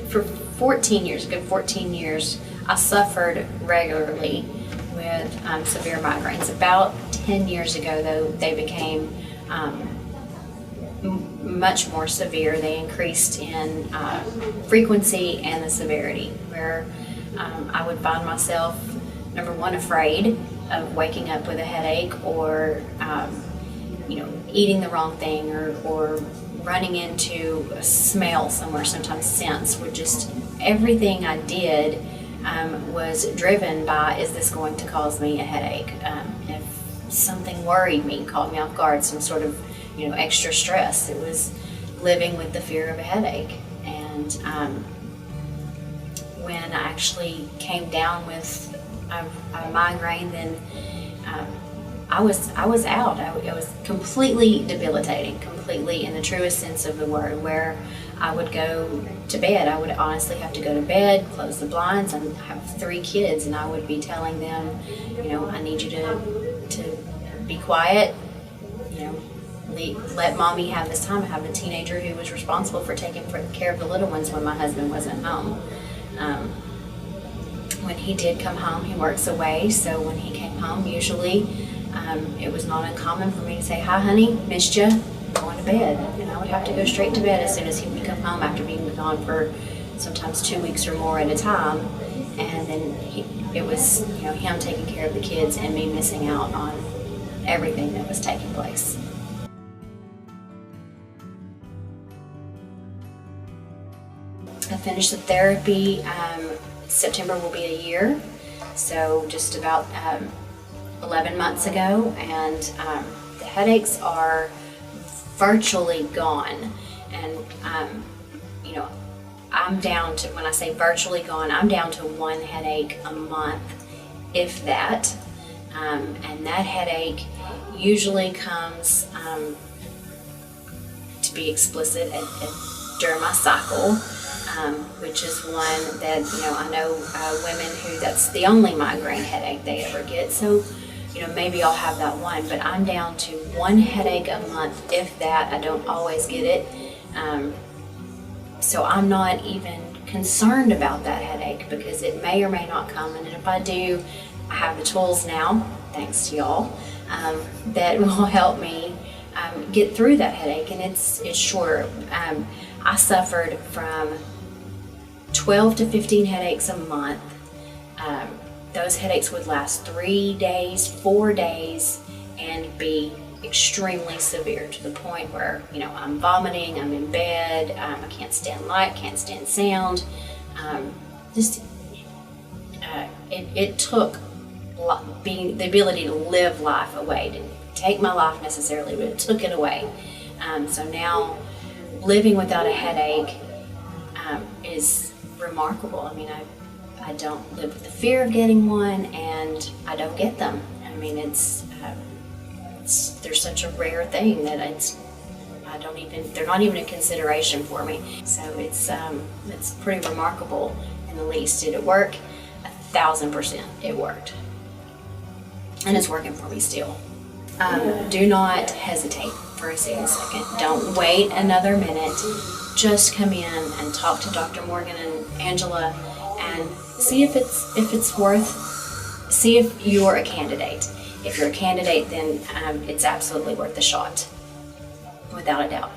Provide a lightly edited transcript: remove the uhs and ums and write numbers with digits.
for 14 years, a good 14 years, I suffered regularly with severe migraines. About 10 years ago, though, they became much more severe. They increased in frequency and the severity, where I would find myself, number one, afraid of waking up with a headache, or eating the wrong thing, or running into a smell somewhere. Sometimes scents would just, everything I did was driven by, is this going to cause me a headache? If something worried me, caught me off guard, some sort of extra stress, it was living with the fear of a headache. And when I actually came down with a migraine, then I was out. It was completely debilitating, completely in the truest sense of the word, where I would go to bed. I would honestly have to go to bed, close the blinds. I have 3 kids, and I would be telling them, I need you to be quiet, let mommy have this time. I have a teenager who was responsible for taking care of the little ones when my husband wasn't home. When he did come home, he works away, so when he came home, usually it was not uncommon for me to say, "Hi, honey, missed you, going to bed." And I would have to go straight to bed as soon as he would come home, after being gone for sometimes 2 weeks or more at a time. And then it was him taking care of the kids and me missing out on everything that was taking place. I finished the therapy. September will be a year, so just about 11 months ago, and the headaches are virtually gone. And I'm down to, when I say virtually gone, I'm down to 1 headache a month, if that. And that headache usually comes, to be explicit, during my cycle, which is one that I know women who that's the only migraine headache they ever get. So maybe I'll have that one, but I'm down to 1 headache a month, if that. I don't always get it, so I'm not even concerned about that headache, because it may or may not come. And if I do, I have the tools now, thanks to y'all, that will help me get through that headache. And it's shorter. I suffered from 12 to 15 headaches a month. Those headaches would last 3 days, 4 days, and be extremely severe, to the point where I'm vomiting, I'm in bed, I can't stand light, can't stand sound. It took the ability to live life away. It didn't take my life necessarily, but it took it away. So now living without a headache is remarkable. I mean, I don't live with the fear of getting one, and I don't get them. I mean, they're such a rare thing that they're not even a consideration for me. So it's pretty remarkable, in the least. Did it work? 1,000% it worked, and it's working for me still. Do not hesitate for a single second. Don't wait another minute. Just come in and talk to Dr. Morgan and Angela, and see if it's worth. See if you're a candidate. If you're a candidate, then it's absolutely worth the shot, without a doubt.